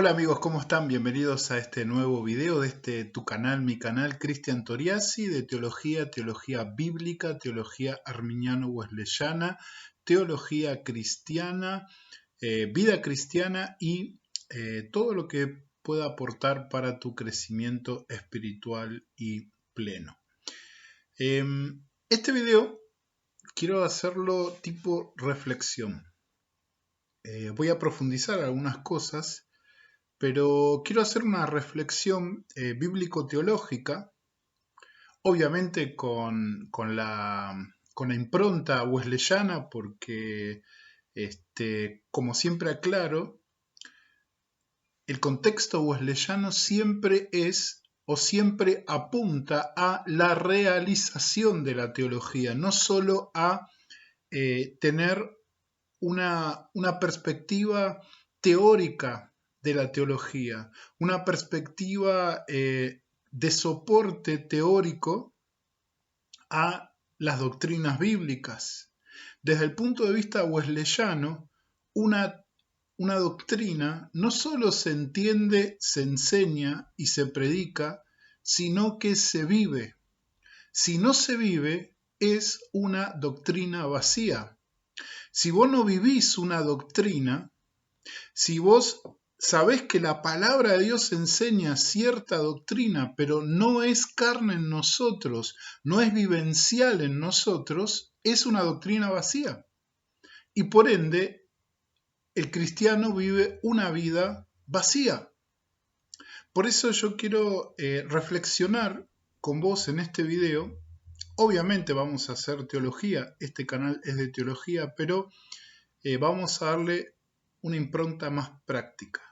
Hola amigos, ¿cómo están? Bienvenidos a este nuevo video de tu canal, mi canal, Cristian Toriasi, de teología, teología bíblica, teología arminiano-wesleyana, teología cristiana, vida cristiana y todo lo que pueda aportar para tu crecimiento espiritual y pleno. Este video quiero hacerlo tipo reflexión. Voy a profundizar algunas cosas, pero quiero hacer una reflexión bíblico-teológica, obviamente con la impronta wesleyana, porque, como siempre aclaro, el contexto wesleyano siempre es o siempre apunta a la realización de la teología, no solo a tener una perspectiva teórica de la teología, una perspectiva de soporte teórico a las doctrinas bíblicas. Desde el punto de vista wesleyano, una doctrina no solo se entiende, se enseña y se predica, sino que se vive. Si no se vive, es una doctrina vacía. Si vos no vivís una doctrina, si vos sabés que la palabra de Dios enseña cierta doctrina, pero no es carne en nosotros, no es vivencial en nosotros, es una doctrina vacía. Y por ende, el cristiano vive una vida vacía. Por eso yo quiero reflexionar con vos en este video. Obviamente vamos a hacer teología, este canal es de teología, pero vamos a darle una impronta más práctica.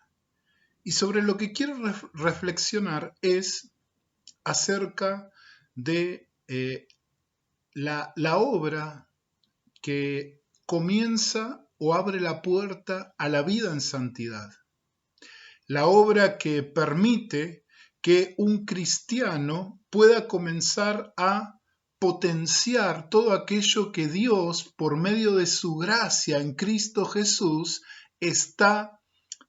Y sobre lo que quiero reflexionar es acerca de la obra que comienza o abre la puerta a la vida en santidad. La obra que permite que un cristiano pueda comenzar a potenciar todo aquello que Dios, por medio de su gracia en Cristo Jesús, está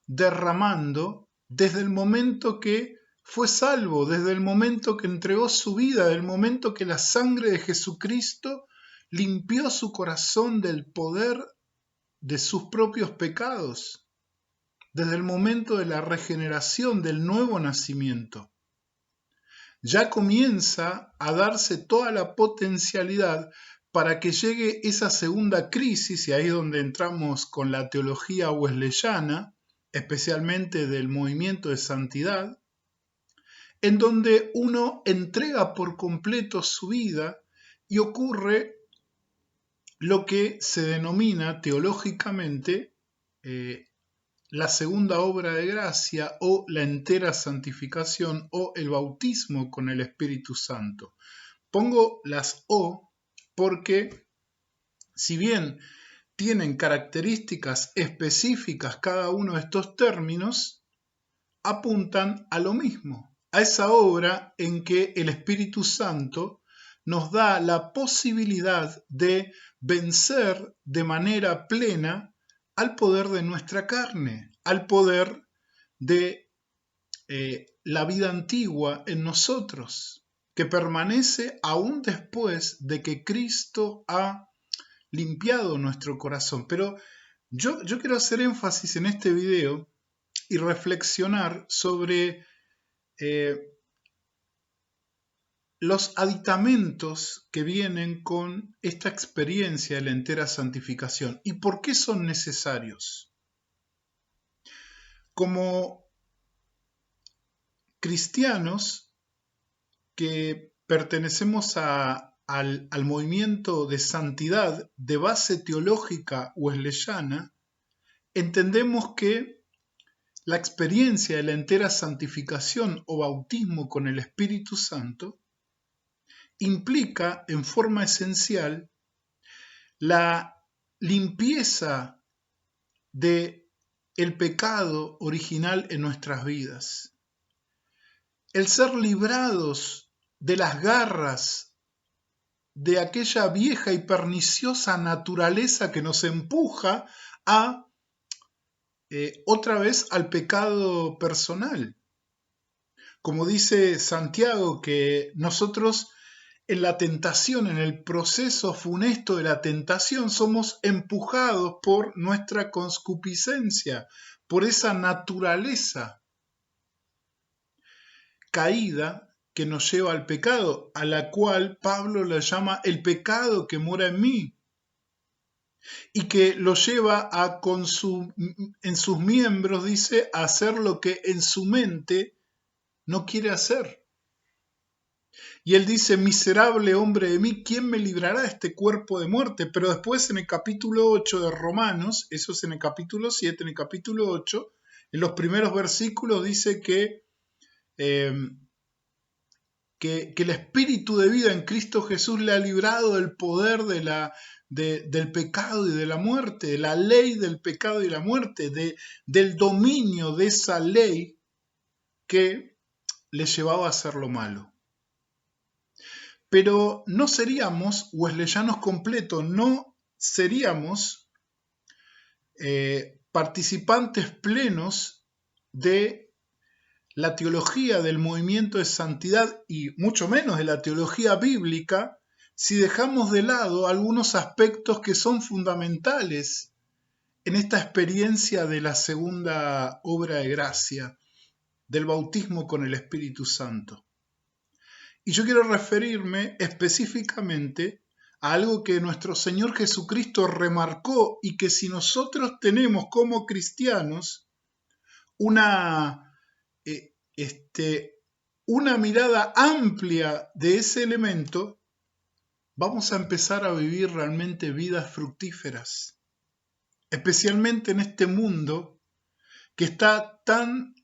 derramando desde el momento que fue salvo, desde el momento que entregó su vida, desde el momento que la sangre de Jesucristo limpió su corazón del poder de sus propios pecados, desde el momento de la regeneración, del nuevo nacimiento. Ya comienza a darse toda la potencialidad para que llegue esa segunda crisis, y ahí es donde entramos con la teología wesleyana, especialmente del movimiento de santidad, en donde uno entrega por completo su vida y ocurre lo que se denomina teológicamente la segunda obra de gracia o la entera santificación o el bautismo con el Espíritu Santo. Pongo las O porque si bien tienen características específicas cada uno de estos términos, apuntan a lo mismo, a esa obra en que el Espíritu Santo nos da la posibilidad de vencer de manera plena al poder de nuestra carne, al poder de la vida antigua en nosotros, que permanece aún después de que Cristo ha limpiado nuestro corazón. Pero yo quiero hacer énfasis en este video y reflexionar sobre los aditamentos que vienen con esta experiencia de la entera santificación y por qué son necesarios. Como cristianos que pertenecemos al movimiento de santidad de base teológica wesleyana, entendemos que la experiencia de la entera santificación o bautismo con el Espíritu Santo implica en forma esencial la limpieza de el pecado original en nuestras vidas, el ser librados de las garras de aquella vieja y perniciosa naturaleza que nos empuja a otra vez al pecado personal. Como dice Santiago, que nosotros en la tentación, en el proceso funesto de la tentación, somos empujados por nuestra concupiscencia, por esa naturaleza caída que nos lleva al pecado, a la cual Pablo le llama el pecado que mora en mí, y que lo lleva a en sus miembros, dice, a hacer lo que en su mente no quiere hacer. Y él dice, miserable hombre de mí, ¿quién me librará de este cuerpo de muerte? Pero después en el capítulo 8 de Romanos, eso es en el capítulo 7, en el capítulo 8, en los primeros versículos dice eh, que el espíritu de vida en Cristo Jesús le ha librado del poder del pecado y de la muerte, de la ley del pecado y la muerte, del dominio de esa ley que le llevaba a hacer lo malo. Pero no seríamos wesleyanos completos, no seríamos participantes plenos de la teología del movimiento de santidad y mucho menos de la teología bíblica si dejamos de lado algunos aspectos que son fundamentales en esta experiencia de la segunda obra de gracia, del bautismo con el Espíritu Santo. Y yo quiero referirme específicamente a algo que nuestro Señor Jesucristo remarcó y que si nosotros tenemos como cristianos una mirada amplia de ese elemento, vamos a empezar a vivir realmente vidas fructíferas, especialmente en este mundo que está tan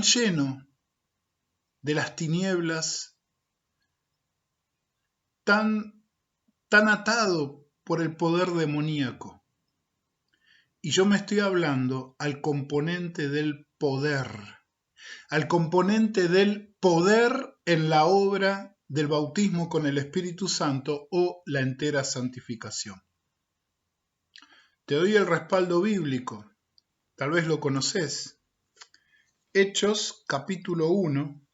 lleno de las tinieblas, tan atado por el poder demoníaco. Y yo me estoy hablando al componente del poder en la obra del bautismo con el Espíritu Santo o la entera santificación. Te doy el respaldo bíblico, tal vez lo conoces. Hechos capítulo 1,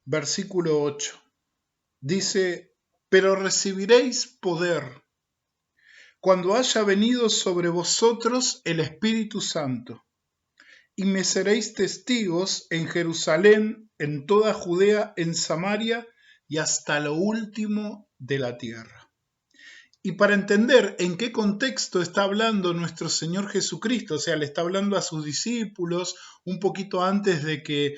versículo 8. Dice, pero recibiréis poder cuando haya venido sobre vosotros el Espíritu Santo, y me seréis testigos en Jerusalén, en toda Judea, en Samaria y hasta lo último de la tierra. Y para entender en qué contexto está hablando nuestro Señor Jesucristo, o sea, le está hablando a sus discípulos un poquito antes de que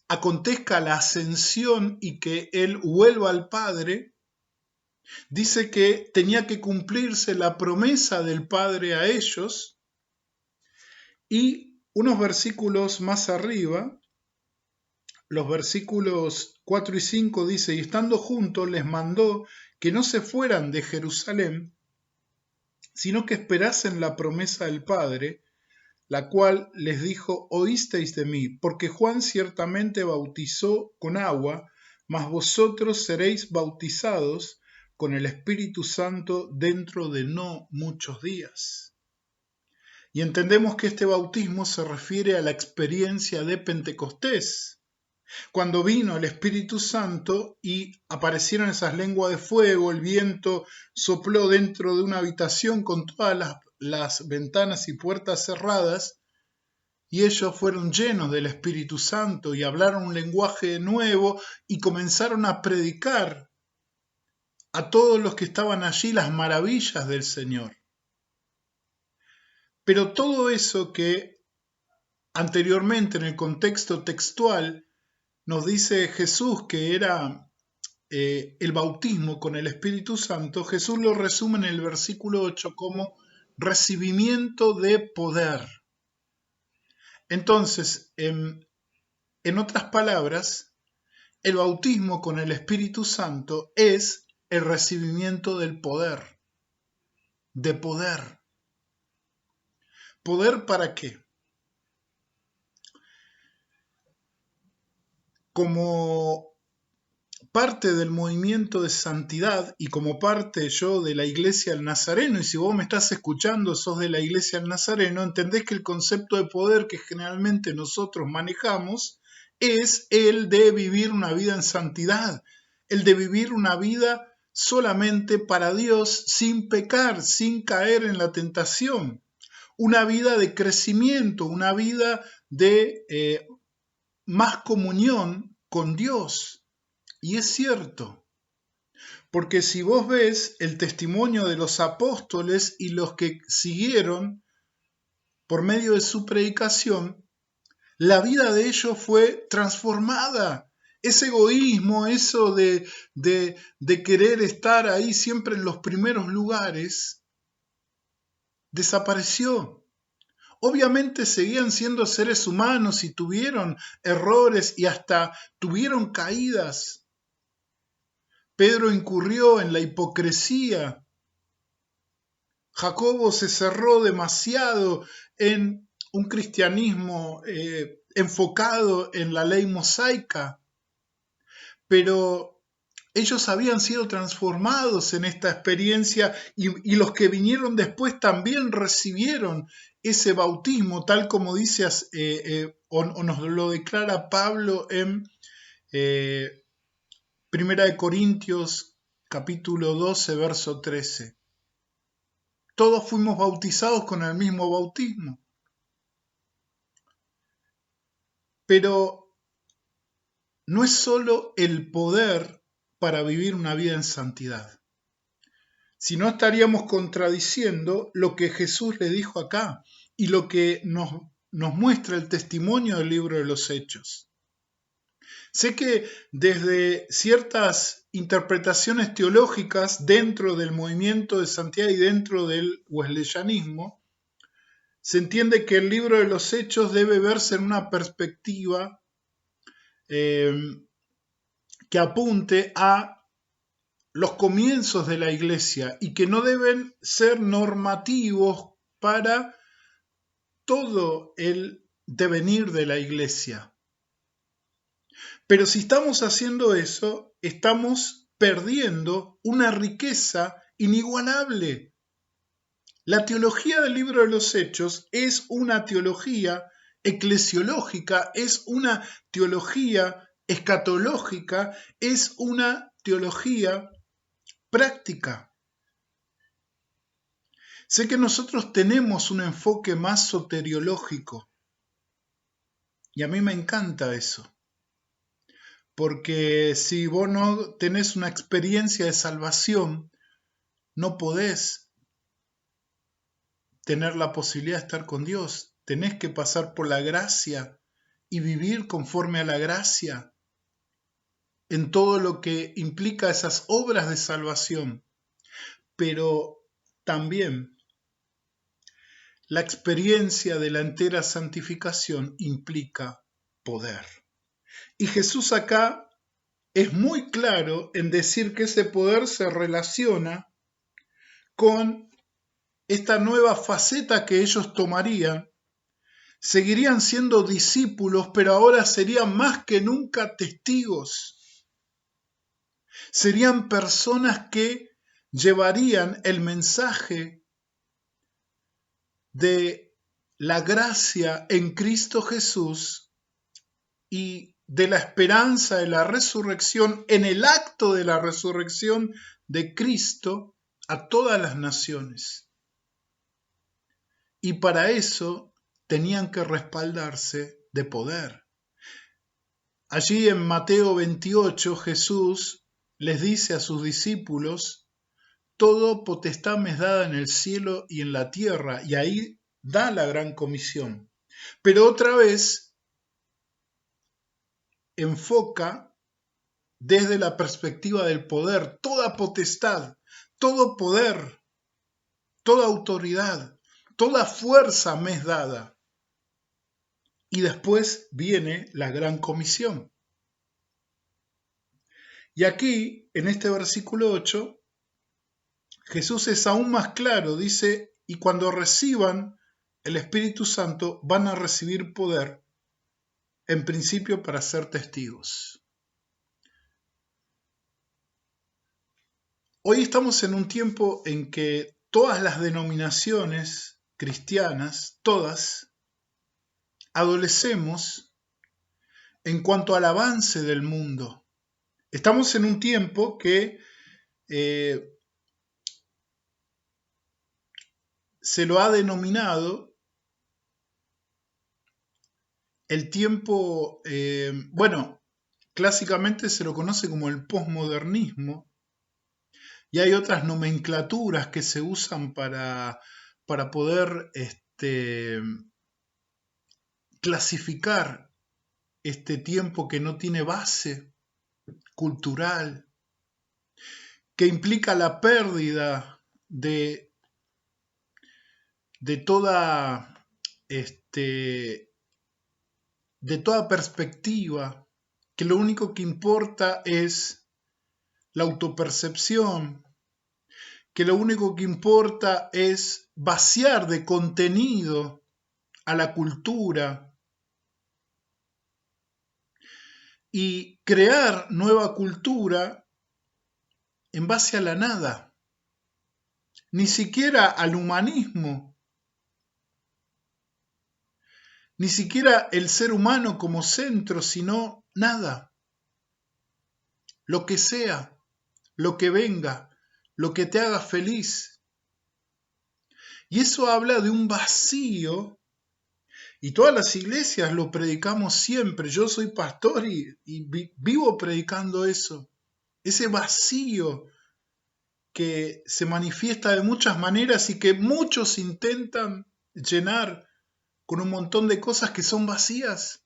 acontezca la ascensión y que Él vuelva al Padre, dice que tenía que cumplirse la promesa del Padre a ellos, y unos versículos más arriba, los versículos 4 y 5 dice, y estando juntos les mandó que no se fueran de Jerusalén, sino que esperasen la promesa del Padre, la cual les dijo, oísteis de mí, porque Juan ciertamente bautizó con agua, mas vosotros seréis bautizados con el Espíritu Santo dentro de no muchos días. Y entendemos que este bautismo se refiere a la experiencia de Pentecostés, cuando vino el Espíritu Santo y aparecieron esas lenguas de fuego, el viento sopló dentro de una habitación con todas las ventanas y puertas cerradas, y ellos fueron llenos del Espíritu Santo y hablaron un lenguaje nuevo y comenzaron a predicar a todos los que estaban allí las maravillas del Señor. Pero todo eso que anteriormente en el contexto textual nos dice Jesús que era el bautismo con el Espíritu Santo, Jesús lo resume en el versículo 8 como recibimiento de poder. Entonces, en otras palabras, el bautismo con el Espíritu Santo es el recibimiento del poder, de poder. ¿Poder para qué? Como parte del movimiento de santidad y como parte yo de la Iglesia del Nazareno, y si vos me estás escuchando, sos de la Iglesia del Nazareno, entendés que el concepto de poder que generalmente nosotros manejamos es el de vivir una vida en santidad, el de vivir una vida solamente para Dios, sin pecar, sin caer en la tentación, una vida de crecimiento, una vida de más comunión con Dios. Y es cierto, porque si vos ves el testimonio de los apóstoles y los que siguieron por medio de su predicación, la vida de ellos fue transformada. Ese egoísmo, eso de querer estar ahí siempre en los primeros lugares, desapareció. Obviamente seguían siendo seres humanos y tuvieron errores y hasta tuvieron caídas. Pedro incurrió en la hipocresía. Jacobo se cerró demasiado en un cristianismo enfocado en la ley mosaica, pero ellos habían sido transformados en esta experiencia y los que vinieron después también recibieron ese bautismo, tal como dice o nos lo declara Pablo en Primera de Corintios capítulo 12, verso 13. Todos fuimos bautizados con el mismo bautismo. Pero no es solo el poder para vivir una vida en santidad, sino estaríamos contradiciendo lo que Jesús le dijo acá y lo que nos muestra el testimonio del libro de los Hechos. Sé que desde ciertas interpretaciones teológicas dentro del movimiento de santidad y dentro del wesleyanismo, se entiende que el libro de los Hechos debe verse en una perspectiva que apunte a los comienzos de la iglesia y que no deben ser normativos para todo el devenir de la iglesia. Pero si estamos haciendo eso, estamos perdiendo una riqueza inigualable. La teología del libro de los Hechos es una teología eclesiológica, es una teología escatológica, es una teología práctica. Sé que nosotros tenemos un enfoque más soteriológico y a mí me encanta eso. Porque si vos no tenés una experiencia de salvación, no podés tener la posibilidad de estar con Dios. Tenés que pasar por la gracia y vivir conforme a la gracia en todo lo que implica esas obras de salvación. Pero también la experiencia de la entera santificación implica poder. Y Jesús acá es muy claro en decir que ese poder se relaciona con esta nueva faceta que ellos tomarían. Seguirían siendo discípulos, pero ahora serían más que nunca testigos. Serían personas que llevarían el mensaje de la gracia en Cristo Jesús y de la esperanza de la resurrección, en el acto de la resurrección de Cristo, a todas las naciones. Y para eso tenían que respaldarse de poder. Allí en Mateo 28 Jesús les dice a sus discípulos: todo potestad me es dada en el cielo y en la tierra, y ahí da la gran comisión. Pero otra vez enfoca desde la perspectiva del poder, toda potestad, todo poder, toda autoridad, toda fuerza me es dada. Y después viene la gran comisión. Y aquí, en este versículo 8, Jesús es aún más claro, dice: y cuando reciban el Espíritu Santo van a recibir poder, en principio para ser testigos. Hoy estamos en un tiempo en que todas las denominaciones cristianas, todas, adolecemos en cuanto al avance del mundo. Estamos en un tiempo que se lo ha denominado el tiempo, clásicamente se lo conoce como el posmodernismo, y hay otras nomenclaturas que se usan para poder clasificar este tiempo que no tiene base cultural, que implica la pérdida de toda, de toda perspectiva, que lo único que importa es la autopercepción, que lo único que importa es vaciar de contenido a la cultura y crear nueva cultura en base a la nada, ni siquiera al humanismo, ni siquiera el ser humano como centro, sino nada, lo que sea, lo que venga, lo que te haga feliz. Y eso habla de un vacío, y todas las iglesias lo predicamos siempre. Yo soy pastor y vivo predicando eso, ese vacío que se manifiesta de muchas maneras y que muchos intentan llenar con un montón de cosas que son vacías.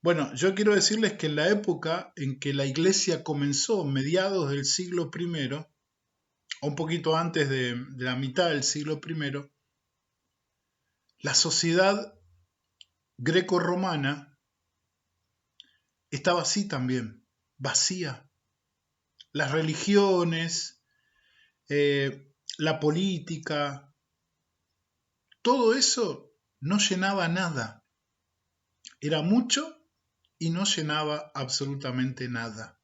Bueno, yo quiero decirles que en la época en que la iglesia comenzó, mediados del siglo I, o un poquito antes de la mitad del siglo I, la sociedad greco-romana estaba así también, vacía. Las religiones, la política, todo eso no llenaba nada. Era mucho y no llenaba absolutamente nada.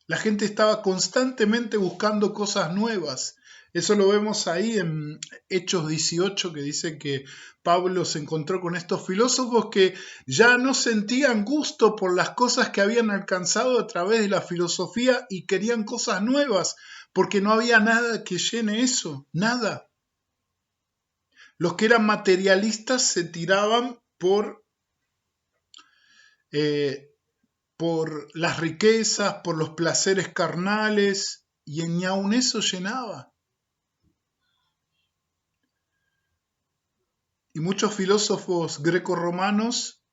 La gente estaba constantemente buscando cosas nuevas. Eso lo vemos ahí en Hechos 18, que dice que Pablo se encontró con estos filósofos que ya no sentían gusto por las cosas que habían alcanzado a través de la filosofía y querían cosas nuevas, porque no había nada que llene eso, nada. Los que eran materialistas se tiraban por las riquezas, por los placeres carnales, y ni aun eso llenaba. Y muchos filósofos grecorromanos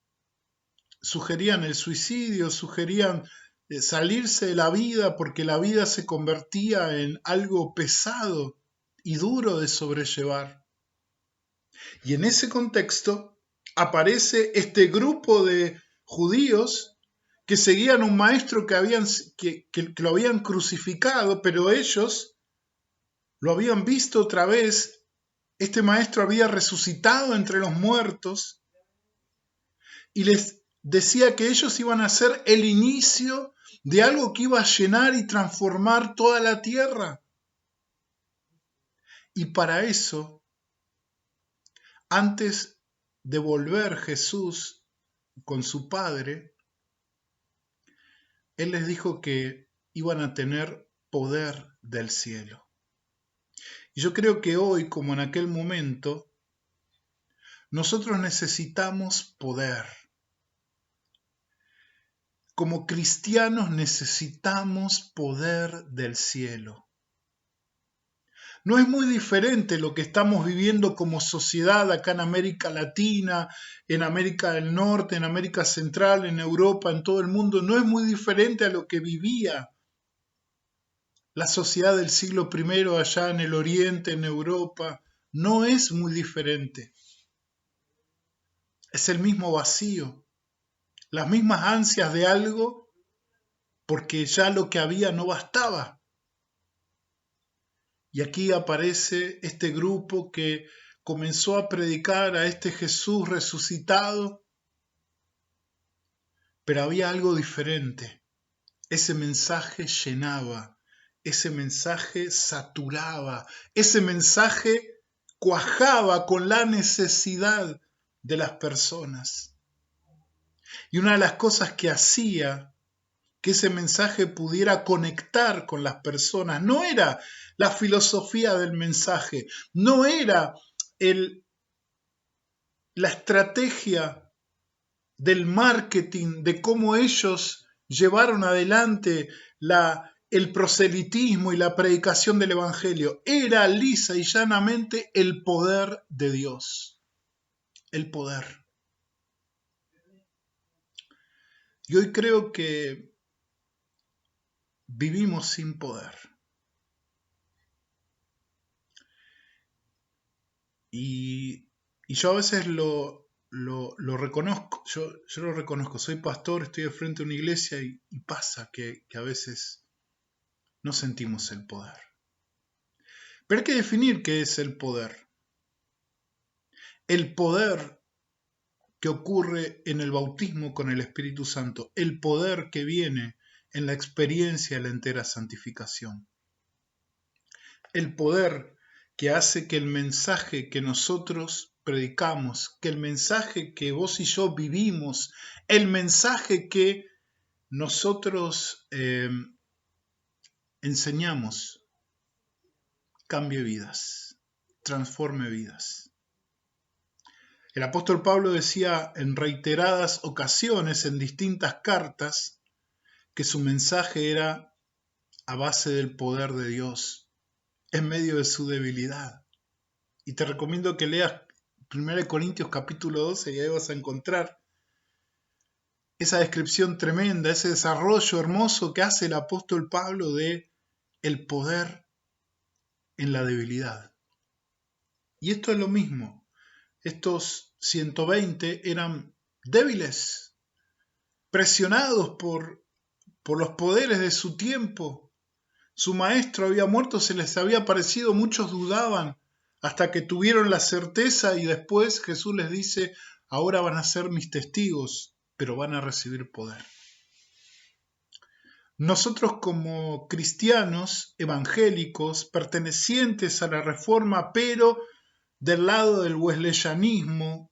sugerían el suicidio, sugerían salirse de la vida porque la vida se convertía en algo pesado y duro de sobrellevar. Y en ese contexto aparece este grupo de judíos que seguían un maestro que lo habían crucificado, pero ellos lo habían visto otra vez. Este maestro había resucitado entre los muertos y les decía que ellos iban a ser el inicio de algo que iba a llenar y transformar toda la tierra. Y para eso, antes de volver Jesús con su Padre, Él les dijo que iban a tener poder del cielo. Y yo creo que hoy, como en aquel momento, nosotros necesitamos poder. Como cristianos necesitamos poder del cielo. No es muy diferente lo que estamos viviendo como sociedad acá en América Latina, en América del Norte, en América Central, en Europa, en todo el mundo. No es muy diferente a lo que vivía la sociedad del siglo I allá en el Oriente, en Europa. No es muy diferente. Es el mismo vacío, las mismas ansias de algo, porque ya lo que había no bastaba. Y aquí aparece este grupo que comenzó a predicar a este Jesús resucitado, pero había algo diferente. ese mensaje llenaba, ese mensaje saturaba, ese mensaje cuajaba con la necesidad de las personas. Y una de las cosas que hacía que ese mensaje pudiera conectar con las personas no era la filosofía del mensaje, no era la estrategia del marketing, de cómo ellos llevaron adelante el proselitismo y la predicación del Evangelio. Era lisa y llanamente el poder de Dios. El poder. Y hoy creo que vivimos sin poder. Y yo a veces lo reconozco, yo lo reconozco, soy pastor, estoy al frente de una iglesia y pasa que a veces no sentimos el poder. Pero hay que definir qué es el poder. El poder que ocurre en el bautismo con el Espíritu Santo, el poder que viene en la experiencia de la entera santificación, el poder que hace que el mensaje que nosotros predicamos, que el mensaje que vos y yo vivimos, el mensaje que nosotros enseñamos, cambie vidas, transforme vidas. El apóstol Pablo decía en reiteradas ocasiones, en distintas cartas, que su mensaje era a base del poder de Dios, en medio de su debilidad. Y te recomiendo que leas 1 Corintios capítulo 12 y ahí vas a encontrar esa descripción tremenda, ese desarrollo hermoso que hace el apóstol Pablo de el poder en la debilidad. Y esto es lo mismo. Estos 120 eran débiles, presionados por los poderes de su tiempo. Su maestro había muerto, se les había aparecido, muchos dudaban, hasta que tuvieron la certeza y después Jesús les dice, ahora van a ser mis testigos, pero van a recibir poder. Nosotros como cristianos evangélicos, pertenecientes a la Reforma, pero del lado del wesleyanismo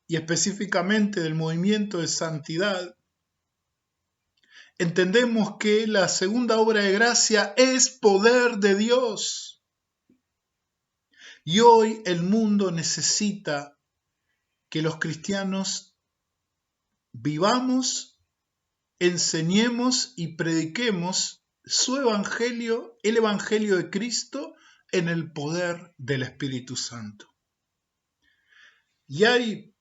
y específicamente del movimiento de santidad, entendemos que la segunda obra de gracia es poder de Dios. Y hoy el mundo necesita que los cristianos vivamos, enseñemos y prediquemos su evangelio, el evangelio de Cristo, en el poder del Espíritu Santo. Y hay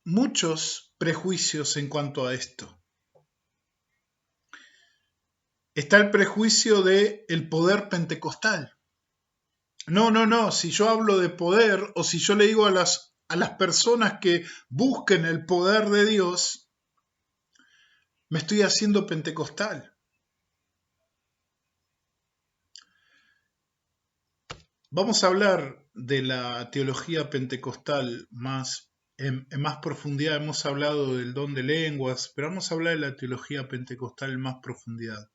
muchos prejuicios en cuanto a esto. Está el prejuicio del poder pentecostal. No, si yo hablo de poder o si yo le digo a las personas que busquen el poder de Dios, me estoy haciendo pentecostal. Vamos a hablar de la teología pentecostal en más profundidad. Hemos hablado del don de lenguas, pero vamos a hablar de la teología pentecostal en más profundidad.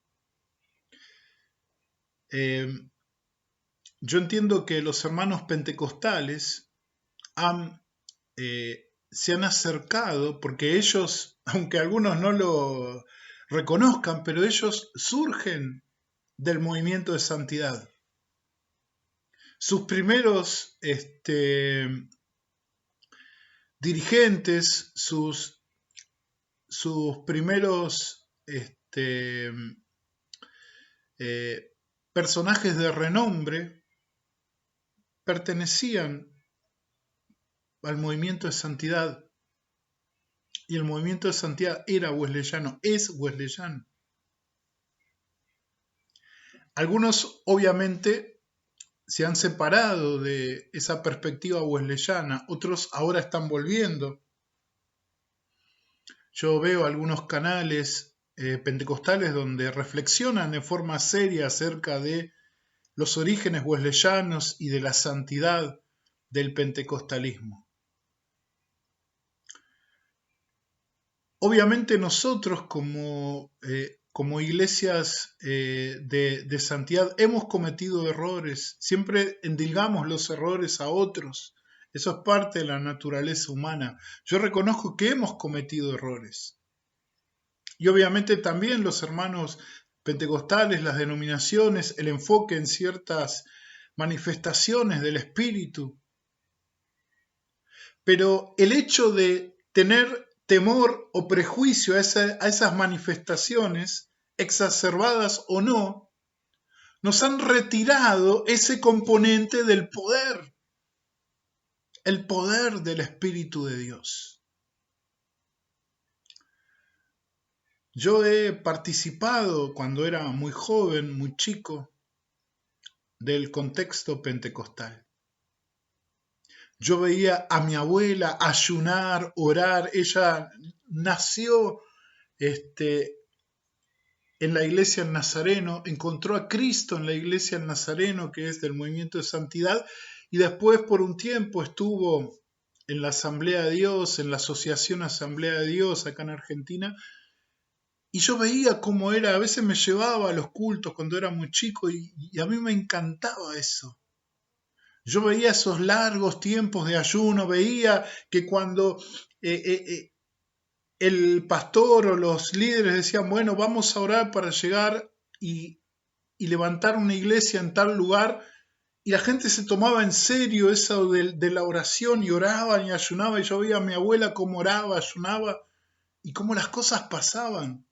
Yo entiendo que los hermanos pentecostales se han acercado, porque ellos, aunque algunos no lo reconozcan, pero ellos surgen del movimiento de santidad. Sus primeros dirigentes, sus primeros personajes de renombre pertenecían al movimiento de santidad, y el movimiento de santidad era wesleyano, es wesleyano. Algunos obviamente se han separado de esa perspectiva wesleyana, otros ahora están volviendo. Yo veo algunos canales pentecostales donde reflexionan de forma seria acerca de los orígenes wesleyanos y de la santidad del pentecostalismo. Obviamente nosotros como iglesias de santidad hemos cometido errores, siempre endilgamos los errores a otros, eso es parte de la naturaleza humana. Yo reconozco que hemos cometido errores. Y obviamente también los hermanos pentecostales, las denominaciones, el enfoque en ciertas manifestaciones del Espíritu. Pero el hecho de tener temor o prejuicio a esas manifestaciones, exacerbadas o no, nos han retirado ese componente del poder, el poder del Espíritu de Dios. Yo he participado cuando era muy joven, muy chico, del contexto pentecostal. Yo veía a mi abuela ayunar, orar. Ella nació en la iglesia del Nazareno, encontró a Cristo en la iglesia del Nazareno, que es del movimiento de santidad, y después por un tiempo estuvo en la Asamblea de Dios, en la Asociación Asamblea de Dios acá en Argentina, y yo veía cómo era, a veces me llevaba a los cultos cuando era muy chico y a mí me encantaba eso. Yo veía esos largos tiempos de ayuno, veía que cuando el pastor o los líderes decían, bueno, vamos a orar para llegar y levantar una iglesia en tal lugar, y la gente se tomaba en serio eso de la oración y oraban y ayunaban, y yo veía a mi abuela cómo oraba, ayunaba, y cómo las cosas pasaban.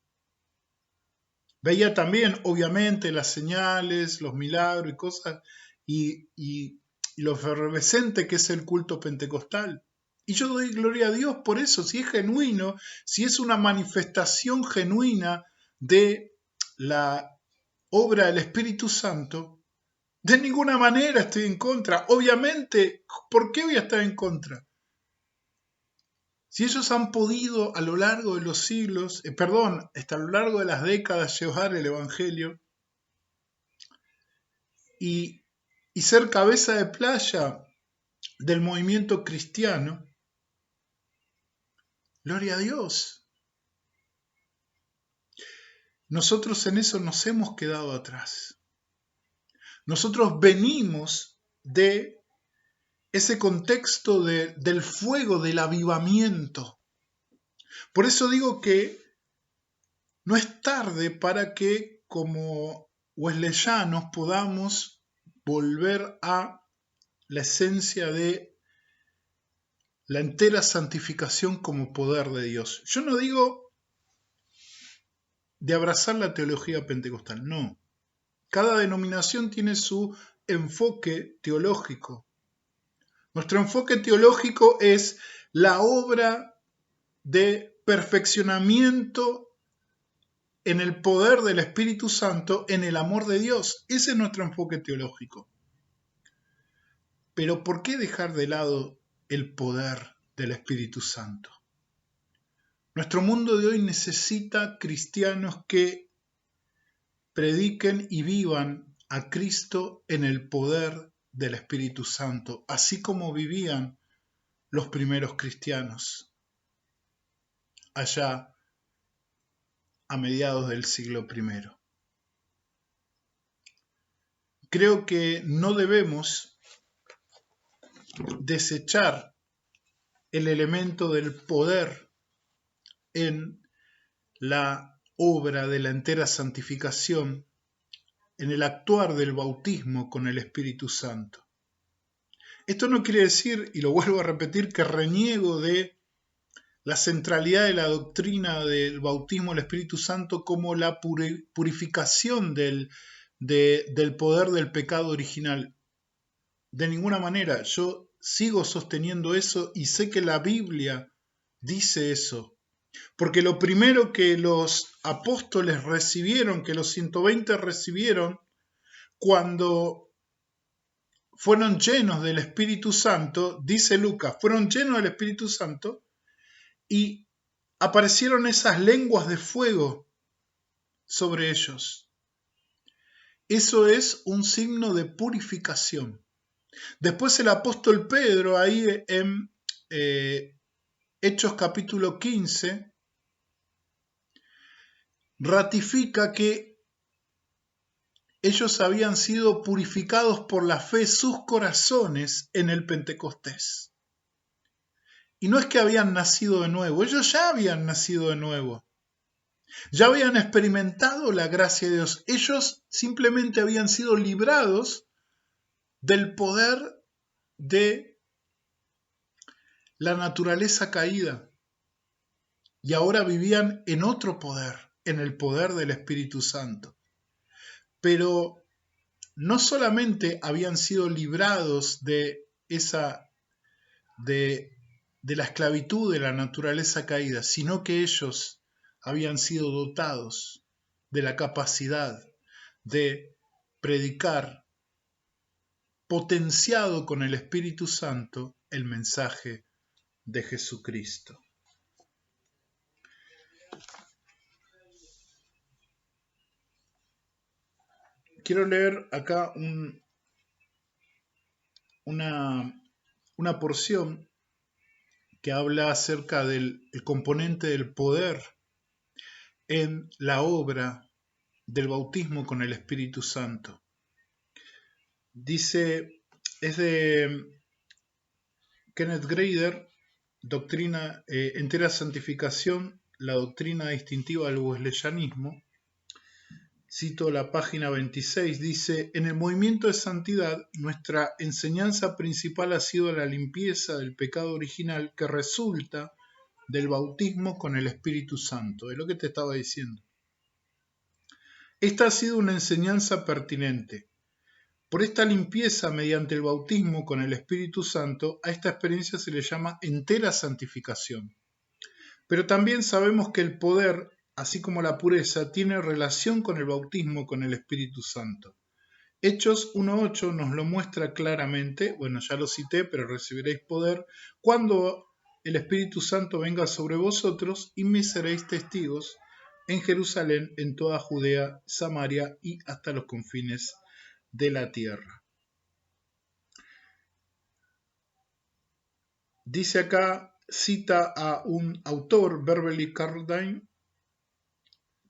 Veía también, obviamente, las señales, los milagros y cosas, y lo efervescente que es el culto pentecostal. Y yo doy gloria a Dios por eso, si es genuino, si es una manifestación genuina de la obra del Espíritu Santo, de ninguna manera estoy en contra. Obviamente, ¿por qué voy a estar en contra? Si ellos han podido a lo largo de los siglos, hasta a lo largo de las décadas llevar el Evangelio y, y ser cabeza de playa del movimiento cristiano, gloria a Dios. Nosotros en eso nos hemos quedado atrás. Nosotros venimos de ese contexto del fuego, del avivamiento. Por eso digo que no es tarde para que como wesleyanos podamos volver a la esencia de la entera santificación como poder de Dios. Yo no digo de abrazar la teología pentecostal, no. Cada denominación tiene su enfoque teológico. Nuestro enfoque teológico es la obra de perfeccionamiento en el poder del Espíritu Santo, en el amor de Dios. Ese es nuestro enfoque teológico. Pero ¿por qué dejar de lado el poder del Espíritu Santo? Nuestro mundo de hoy necesita cristianos que prediquen y vivan a Cristo en el poder del Espíritu Santo, así como vivían los primeros cristianos allá a mediados del siglo I. Creo que no debemos desechar el elemento del poder en la obra de la entera santificación, en el actuar del bautismo con el Espíritu Santo. Esto no quiere decir, y lo vuelvo a repetir, que reniego de la centralidad de la doctrina del bautismo del Espíritu Santo como la purificación del poder del pecado original. De ninguna manera, yo sigo sosteniendo eso y sé que la Biblia dice eso. Porque lo primero que los apóstoles recibieron, que los 120 recibieron, cuando fueron llenos del Espíritu Santo, dice Lucas, fueron llenos del Espíritu Santo y aparecieron esas lenguas de fuego sobre ellos. Eso es un signo de purificación. Después el apóstol Pedro, ahí en Hechos capítulo 15, ratifica que ellos habían sido purificados por la fe sus corazones en el Pentecostés. Y no es que habían nacido de nuevo, ellos ya habían nacido de nuevo. Ya habían experimentado la gracia de Dios. Ellos simplemente habían sido librados del poder de la naturaleza caída. Y ahora vivían en otro poder, en el poder del Espíritu Santo. Pero no solamente habían sido librados de la esclavitud de la naturaleza caída, sino que ellos habían sido dotados de la capacidad de predicar, potenciado con el Espíritu Santo, el mensaje de Jesucristo. Quiero leer acá una porción que habla acerca del componente del poder en la obra del bautismo con el Espíritu Santo. Dice, es de Kenneth Grader, Doctrina, Entera Santificación, la doctrina distintiva del wesleyanismo. Cito la página 26, dice, en el movimiento de santidad, nuestra enseñanza principal ha sido la limpieza del pecado original que resulta del bautismo con el Espíritu Santo. Es lo que te estaba diciendo. Esta ha sido una enseñanza pertinente. Por esta limpieza mediante el bautismo con el Espíritu Santo, a esta experiencia se le llama entera santificación. Pero también sabemos que el poder, así como la pureza, tiene relación con el bautismo con el Espíritu Santo. Hechos 1.8 nos lo muestra claramente, bueno, ya lo cité, pero recibiréis poder cuando el Espíritu Santo venga sobre vosotros y me seréis testigos en Jerusalén, en toda Judea, Samaria y hasta los confines de la tierra. Dice acá, cita a un autor, Beverly Cardine,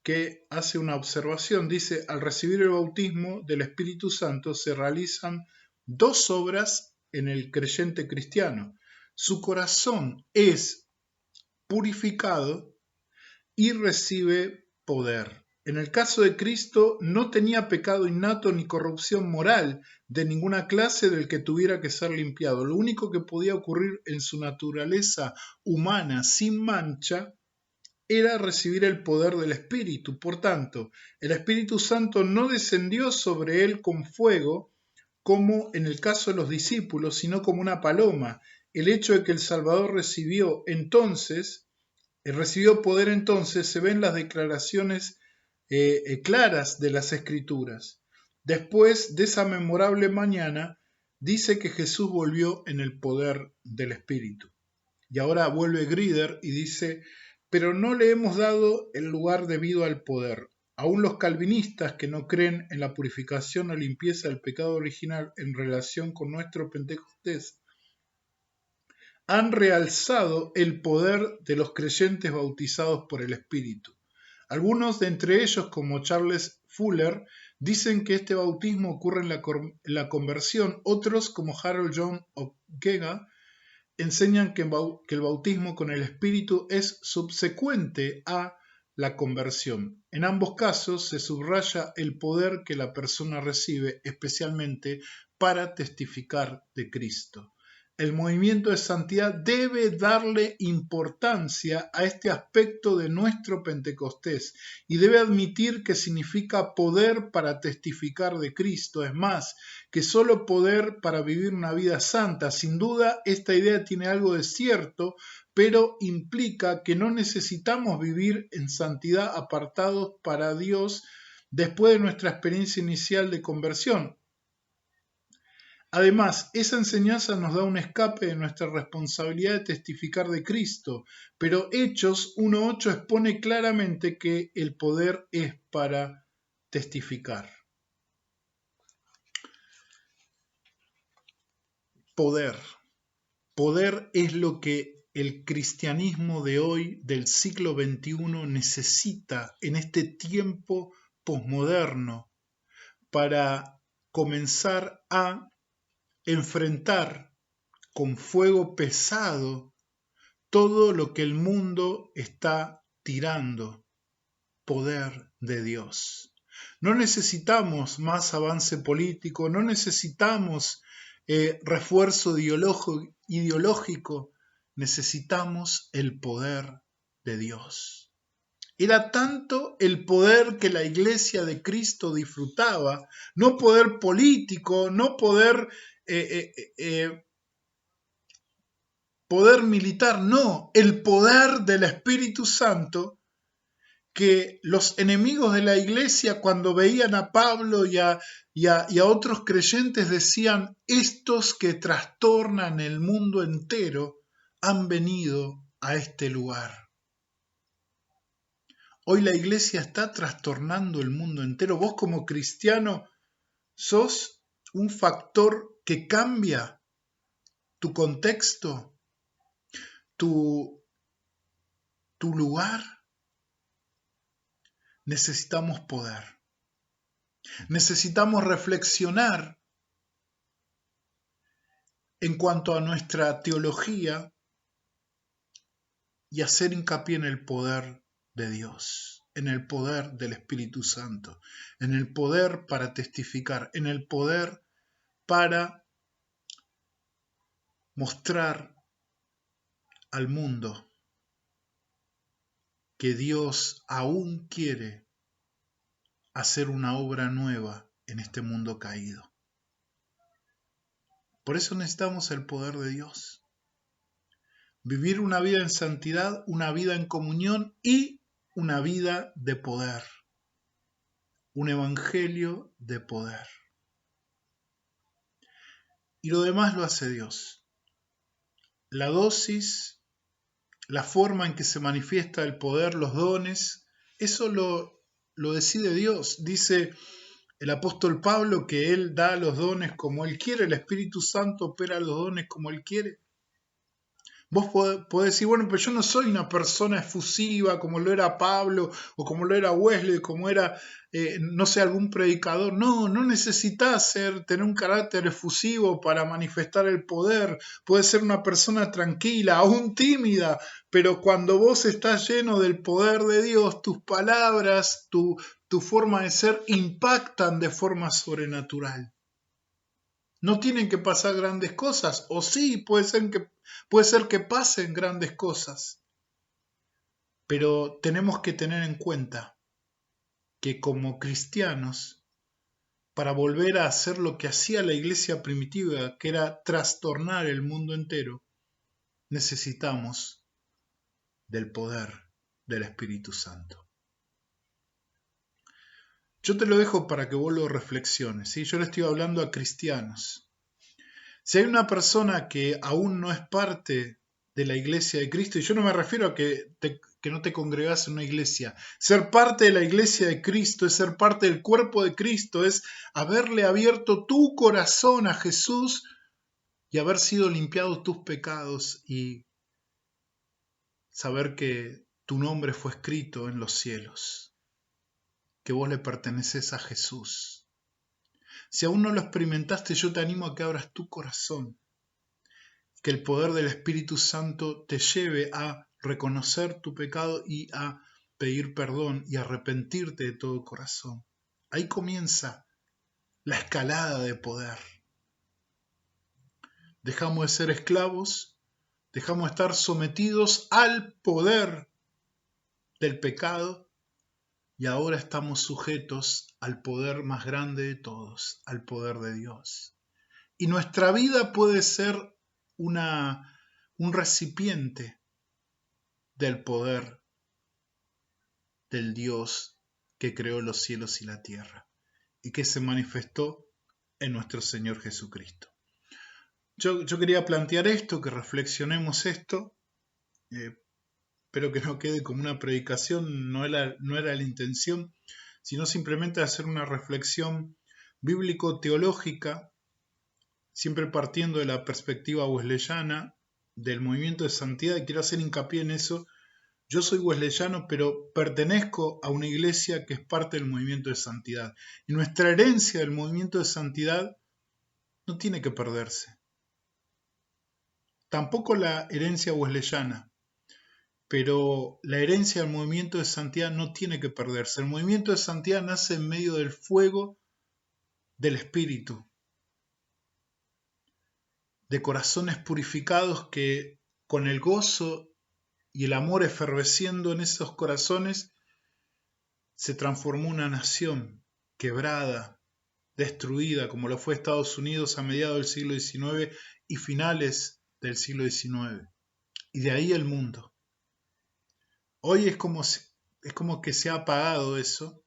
que hace una observación. Dice, al recibir el bautismo del Espíritu Santo se realizan dos obras en el creyente cristiano. Su corazón es purificado y recibe poder. En el caso de Cristo no tenía pecado innato ni corrupción moral de ninguna clase del que tuviera que ser limpiado. Lo único que podía ocurrir en su naturaleza humana sin mancha era recibir el poder del Espíritu. Por tanto, el Espíritu Santo no descendió sobre él con fuego, como en el caso de los discípulos, sino como una paloma. El hecho de que el Salvador recibió poder entonces, se ven las declaraciones claras de las Escrituras. Después de esa memorable mañana, dice que Jesús volvió en el poder del Espíritu. Y ahora vuelve Grider y dice, pero no le hemos dado el lugar debido al poder. Aún los calvinistas que no creen en la purificación o limpieza del pecado original en relación con nuestro Pentecostés han realzado el poder de los creyentes bautizados por el Espíritu. Algunos de entre ellos, como Charles Fuller, dicen que este bautismo ocurre en la conversión. Otros, como Harold John Okega, enseñan que el bautismo con el Espíritu es subsecuente a la conversión. En ambos casos se subraya el poder que la persona recibe, especialmente para testificar de Cristo. El movimiento de santidad debe darle importancia a este aspecto de nuestro Pentecostés y debe admitir que significa poder para testificar de Cristo. Es más, que solo poder para vivir una vida santa. Sin duda, esta idea tiene algo de cierto, pero implica que no necesitamos vivir en santidad apartados para Dios después de nuestra experiencia inicial de conversión. Además, esa enseñanza nos da un escape de nuestra responsabilidad de testificar de Cristo, pero Hechos 1.8 expone claramente que el poder es para testificar. Poder. Poder es lo que el cristianismo de hoy, del siglo XXI, necesita en este tiempo posmoderno para comenzar a enfrentar con fuego pesado todo lo que el mundo está tirando: poder de Dios. No necesitamos más avance político, no necesitamos refuerzo ideológico, necesitamos el poder de Dios. Era tanto el poder que la iglesia de Cristo disfrutaba, no poder político, no poder, poder militar, no, el poder del Espíritu Santo, que los enemigos de la iglesia, cuando veían a Pablo y a otros creyentes, decían: estos que trastornan el mundo entero han venido a este lugar. Hoy la iglesia está trastornando el mundo entero. Vos, como cristiano, sos un factor que cambia tu contexto, tu lugar. Necesitamos poder. Necesitamos reflexionar en cuanto a nuestra teología y hacer hincapié en el poder de Dios, en el poder del Espíritu Santo, en el poder para testificar, en el poder para mostrar al mundo que Dios aún quiere hacer una obra nueva en este mundo caído. Por eso necesitamos el poder de Dios. Vivir una vida en santidad, una vida en comunión y una vida de poder. Un evangelio de poder. Y lo demás lo hace Dios. La dosis, la forma en que se manifiesta el poder, los dones, eso lo decide Dios. Dice el apóstol Pablo que Él da los dones como Él quiere, el Espíritu Santo opera los dones como Él quiere. Vos podés decir: bueno, pero yo no soy una persona efusiva como lo era Pablo, o como lo era Wesley, como era, no sé, algún predicador. No necesitas tener un carácter efusivo para manifestar el poder. Puedes ser una persona tranquila, aún tímida, pero cuando vos estás lleno del poder de Dios, tus palabras, tu forma de ser impactan de forma sobrenatural. No tienen que pasar grandes cosas, o sí, puede ser que pasen grandes cosas, pero tenemos que tener en cuenta que como cristianos, para volver a hacer lo que hacía la iglesia primitiva, que era trastornar el mundo entero, necesitamos del poder del Espíritu Santo. Yo te lo dejo para que vos lo reflexiones, ¿sí? Yo le estoy hablando a cristianos. Si hay una persona que aún no es parte de la iglesia de Cristo, y yo no me refiero a que no te congregas en una iglesia, ser parte de la iglesia de Cristo es ser parte del cuerpo de Cristo, es haberle abierto tu corazón a Jesús y haber sido limpiado tus pecados y saber que tu nombre fue escrito en los cielos, que vos le perteneces a Jesús. Si aún no lo experimentaste, yo te animo a que abras tu corazón, que el poder del Espíritu Santo te lleve a reconocer tu pecado y a pedir perdón y arrepentirte de todo corazón. Ahí comienza la escalada de poder. Dejamos de ser esclavos, dejamos de estar sometidos al poder del pecado y ahora estamos sujetos al poder más grande de todos, al poder de Dios. Y nuestra vida puede ser un recipiente del poder del Dios que creó los cielos y la tierra y que se manifestó en nuestro Señor Jesucristo. Yo quería plantear esto, que reflexionemos esto, pero que no quede como una predicación, no era la intención, sino simplemente hacer una reflexión bíblico-teológica, siempre partiendo de la perspectiva wesleyana, del movimiento de santidad, y quiero hacer hincapié en eso. Yo soy wesleyano, pero pertenezco a una iglesia que es parte del movimiento de santidad. Y nuestra herencia del movimiento de santidad no tiene que perderse. Tampoco la herencia wesleyana, pero la herencia del movimiento de santidad no tiene que perderse. El movimiento de santidad nace en medio del fuego del Espíritu, de corazones purificados que con el gozo y el amor efervesciendo en esos corazones se transformó una nación quebrada, destruida, como lo fue Estados Unidos a mediados del siglo XIX y finales del siglo XIX. Y de ahí el mundo. Hoy es como que se ha apagado eso,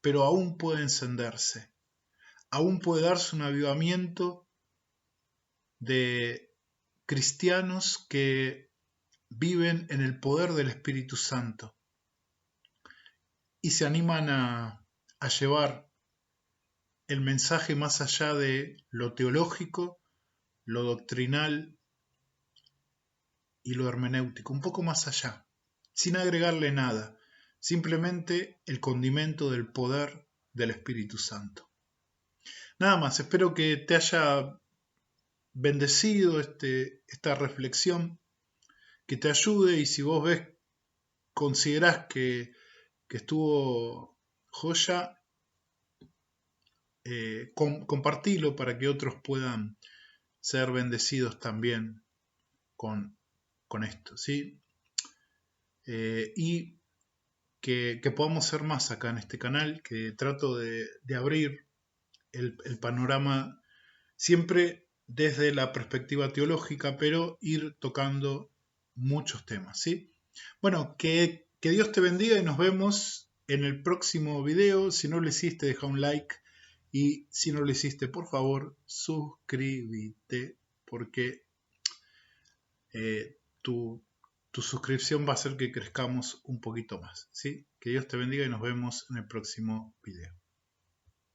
pero aún puede encenderse. Aún puede darse un avivamiento de cristianos que viven en el poder del Espíritu Santo y se animan a llevar el mensaje más allá de lo teológico, lo doctrinal y lo hermenéutico, un poco más allá, sin agregarle nada, simplemente el condimento del poder del Espíritu Santo. Nada más, espero que te haya bendecido esta reflexión, que te ayude, y si vos considerás que estuvo joya, compartilo para que otros puedan ser bendecidos también con esto, ¿sí? Y que podamos ser más acá en este canal, que trato de abrir el panorama siempre desde la perspectiva teológica, pero ir tocando muchos temas, ¿sí? Bueno, que Dios te bendiga y nos vemos en el próximo video. Si no lo hiciste, deja un like, y si no lo hiciste, por favor, suscríbete, porque tu suscripción va a hacer que crezcamos un poquito más, ¿sí? Que Dios te bendiga y nos vemos en el próximo video.